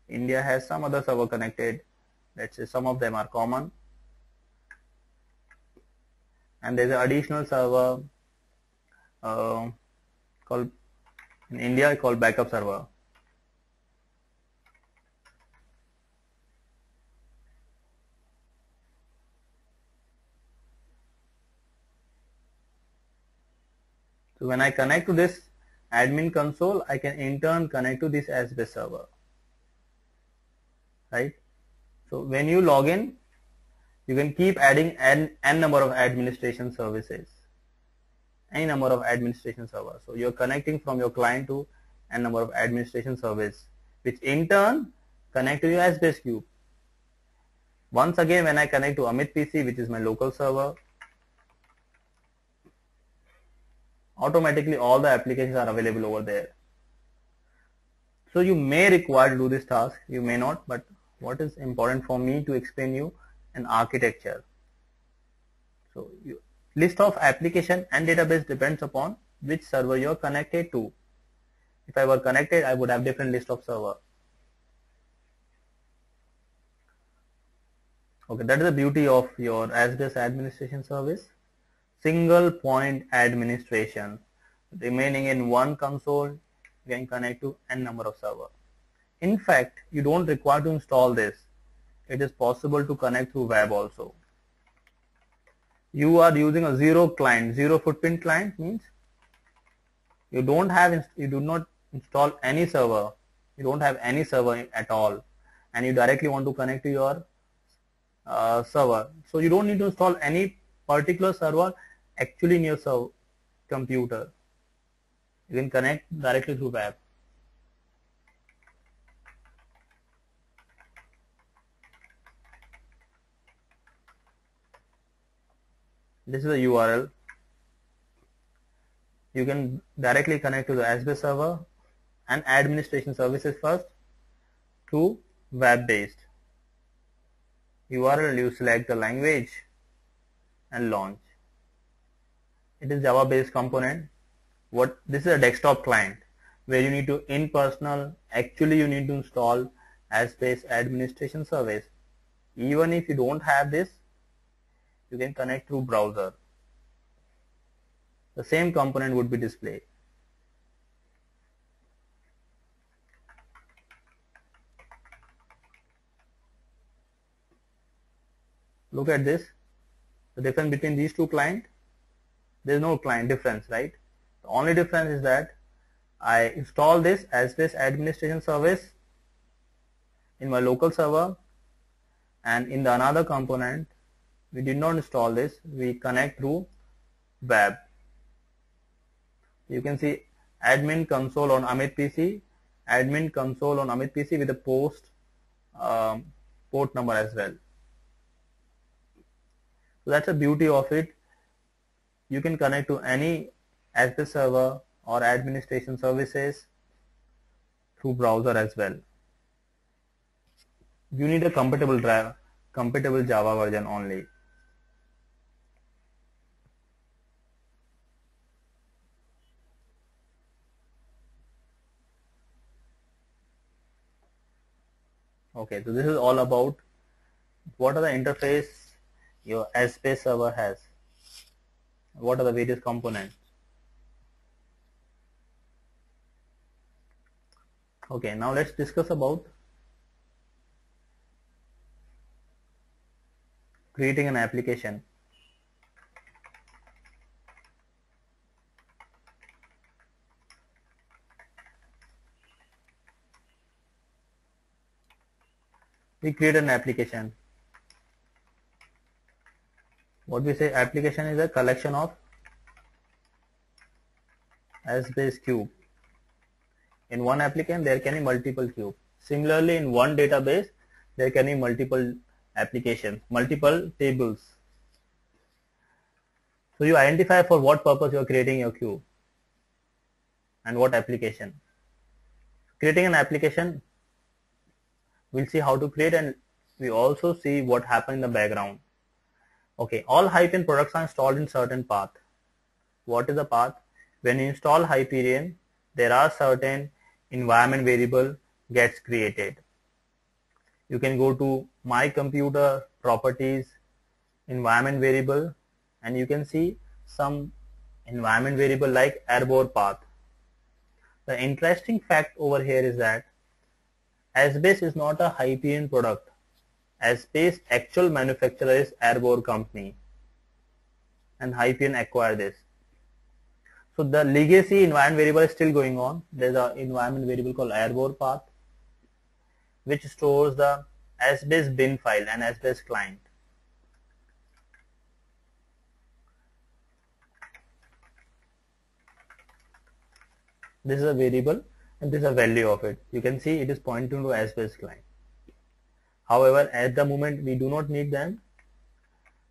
India has some other server connected. Let's say some of them are common, and there's an additional server called in India called backup server. So when I connect to this admin console, I can in turn connect to this Asbest server, right? So when you log in, you can keep adding n number of administration services, any number of administration servers. So you're connecting from your client to n number of administration service, which in turn connect to your Asbest cube. Once again, when I connect to Amit PC, which is my local server, automatically all the applications are available over there. So you may require to do this task, you may not, but what is important for me to explain you an architecture. So list of application and database depends upon which server you are connected to. If I were connected, I would have different list of server. Okay, that is the beauty of your Asbest administration service. Single point administration, remaining in one console, you can connect to n number of server. In fact, you don't require to install this. It is possible to connect through web also. You are using a zero footprint client, means you do not install any server. You don't have any server at all, and you directly want to connect to your server. So you don't need to install any particular server actually in your computer. You can connect directly through web. This is the URL. You can directly connect to the Asbest server and administration services first through web-based. URL, you select the language and launch. It is Java-based component. This is a desktop client where you need to actually you need to install Asbest administration service. Even if you don't have this, you can connect through browser. The same component would be displayed. Look at this. The difference between these two clients, there is no client difference, right? The only difference is that I install this Asbest administration service in my local server, and in the another component we did not install this, we connect through web. You can see admin console on Amit PC, admin console on Amit PC with a port number as well. So that's the beauty of it. You can connect to any Asbest server or administration services through browser as well. You need a compatible Java version only. Okay, so this is all about what are the interface your Asbest server has. What are the various components? Okay, now let's discuss about creating an application. We create an application. What we say, application is a collection of Asbest cube. In one application there can be multiple cube. Similarly, in one database there can be multiple applications, multiple tables. So you identify for what purpose you are creating your cube and what application. Creating an application, we'll see how to create, and we also see what happened in the background. Okay, all Hyperion products are installed in certain path. What is the path? When you install Hyperion, there are certain environment variable gets created. You can go to My Computer, Properties, Environment Variable, and you can see some environment variable like airborne path. The interesting fact over here is that Asbest is not a Hyperion product. Asbest actual manufacturer is Airborne company, and Hyperion acquired this. So the legacy environment variable is still going on. There's an environment variable called airborne path, which stores the Asbest bin file and Asbest client. This is a variable and this is a value of it. You can see it is pointing to Asbest client. However, at the moment we do not need them.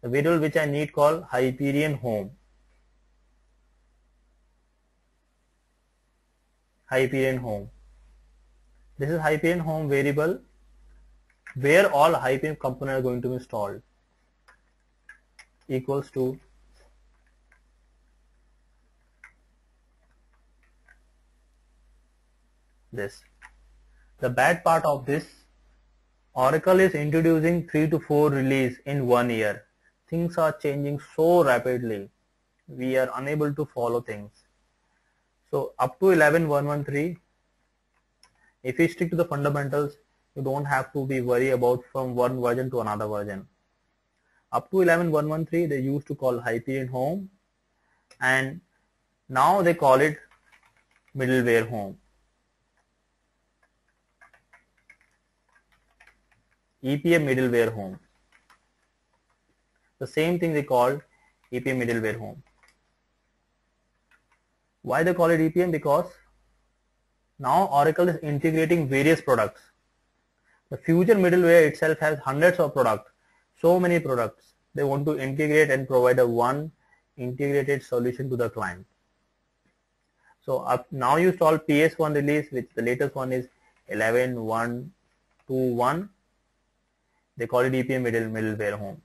The variable which I need called Hyperion home. Hyperion home. This is Hyperion home variable where all Hyperion components are going to be installed. Equals to this. The bad part of this, Oracle is introducing 3 to 4 release in 1 year. Things are changing so rapidly. We are unable to follow things. So up to 11.113, if you stick to the fundamentals, you don't have to be worried about from one version to another version. Up to 11.113, they used to call Hyperion home, and now they call it middleware home. EPM middleware home. The same thing they called EPM middleware home. Why they call it EPM? Because now Oracle is integrating various products. The Fusion middleware itself has hundreds of products, so many products. They want to integrate and provide a one integrated solution to the client. So now you install PS1 release, which the latest one is 11.121. They call it EPM middleware home.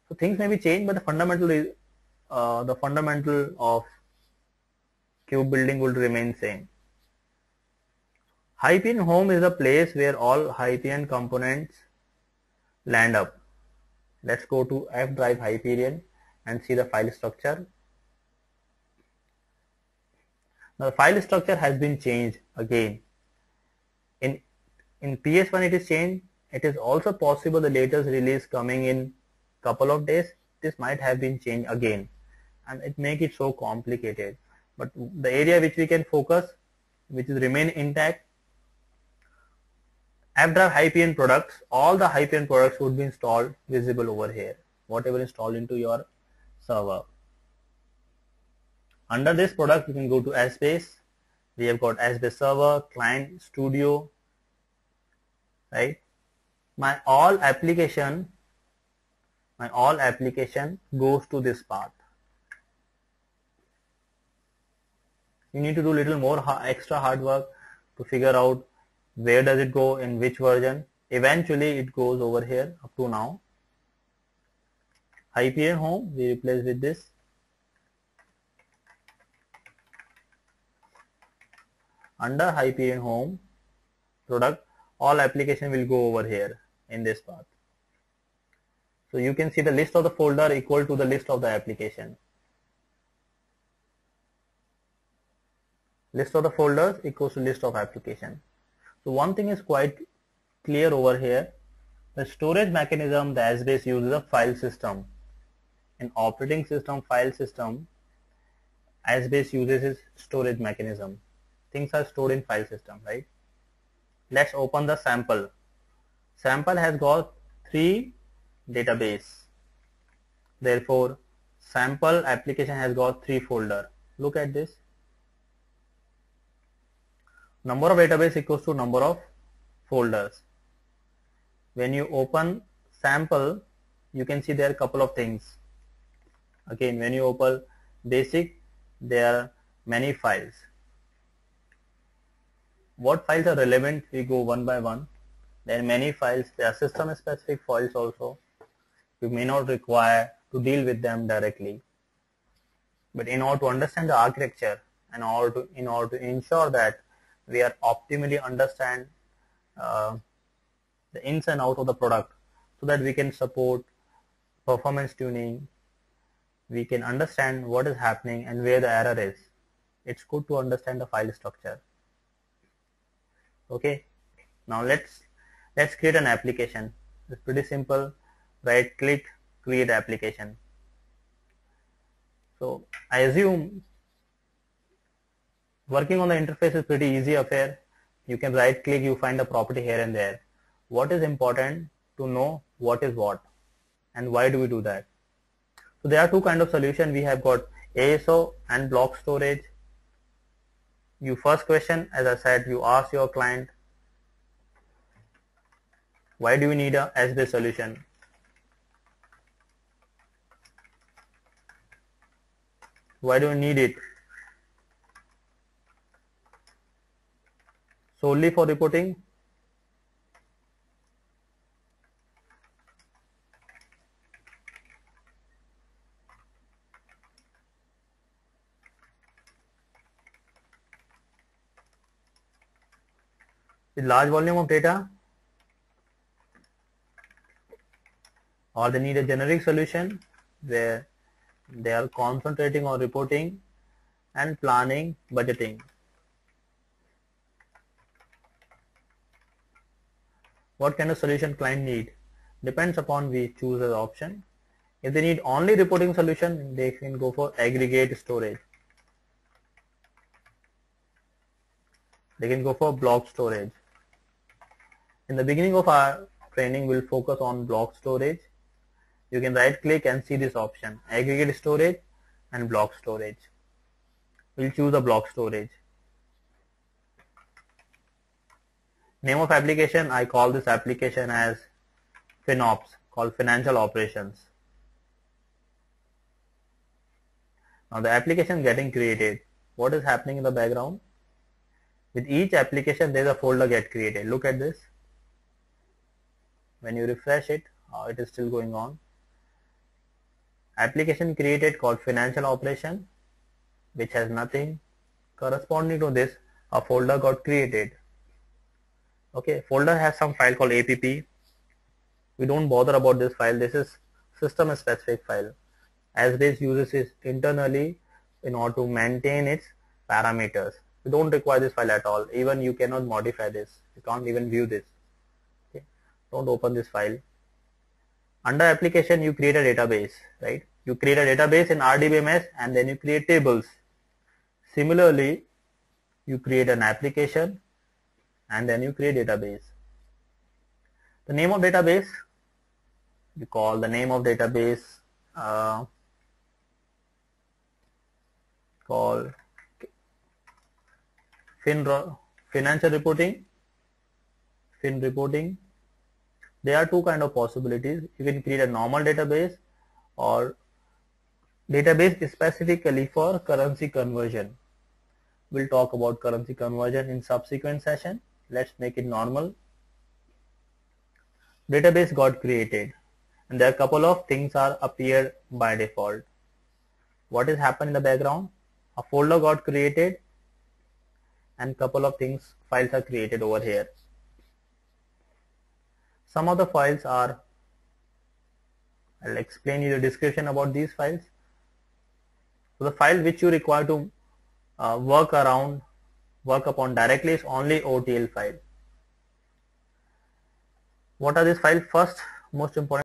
So things may be changed, but the fundamental of cube building will remain same. Hyperion home is the place where all Hyperion components land up. Let's go to F drive Hyperion and see the file structure. Now the file structure has been changed again. In PS1 it is changed. It is also possible the latest release coming in couple of days, this might have been changed again, and it make it so complicated. But the area which we can focus, which is remain intact, F drive Hyperion products, all the Hyperion products would be installed visible over here, whatever installed into your server. Under this product you can go to Asbest. We have got Asbest server, client, studio, right? My all application goes to this path. You need to do little more extra hard work to figure out where does it go, in which version. Eventually it goes over here. Up to now, Hyperion home we replace with this. Under Hyperion home product, all application will go over here in this path. So you can see the list of the folder equal to the list of the application. List of the folders equals to list of application. So one thing is quite clear over here. The storage mechanism the Asbest uses a file system. In operating system file system, Asbest uses its storage mechanism. Things are stored in file system, right? Let's open the sample. Sample has got 3 database. Therefore, sample application has got 3 folder. Look at this. Number of database equals to number of folders. When you open sample, you can see there are a couple of things. Again, when you open basic, there are many files. What files are relevant? We go one by one. There are many files. There are system specific files also. You may not require to deal with them directly. But in order to understand the architecture and in order to ensure that we are optimally understand the ins and outs of the product, so that we can support performance tuning, we can understand what is happening and where the error is. It's good to understand the file structure. Okay, now let's create an application. It's pretty simple. Right click, create application. So I assume working on the interface is pretty easy affair. You can right click, you find a property here and there. What is important to know what is what and why do we do that? So there are two kind of solution. We have got ASO and block storage. You first question, as I said, you ask your client, why do we need a S-based solution? Why do we need it? Solely for reporting? With large volume of data? Or they need a generic solution where they are concentrating on reporting and planning, budgeting. What kind of solution client need? Depends upon we choose an option. If they need only reporting solution, they can go for aggregate storage. They can go for block storage. In the beginning of our training, we'll focus on block storage. You can right click and see this option, aggregate storage and block storage. We'll choose the block storage. Name of application, I call this application as FinOps, called Financial Operations. Now the application getting created. What is happening in the background? With each application there is a folder get created. Look at this. When you refresh it, it is still going on. Application created called Financial Operation, which has nothing. Corresponding to this, a folder got created. Okay, folder has some file called app. We don't bother about this file. This is system specific file. As this uses it internally in order to maintain its parameters. You don't require this file at all. Even you cannot modify this. You can't even view this. Okay, don't open this file. Under application, you create a database, right? You create a database in RDBMS and then you create tables. Similarly, you create an application and then you create database. The name of database, you call the name of database call financial reporting, fin reporting. There are two kind of possibilities. You can create a normal database or database specifically for currency conversion. We'll talk about currency conversion in subsequent session. Let's make it normal. Database got created and there are a couple of things are appeared by default. What is happened in the background? A folder got created and couple of things, files are created over here. Some of the files are, I'll explain you the description about these files. So the file which you require to work upon directly is only OTL file. What are these files? First, most important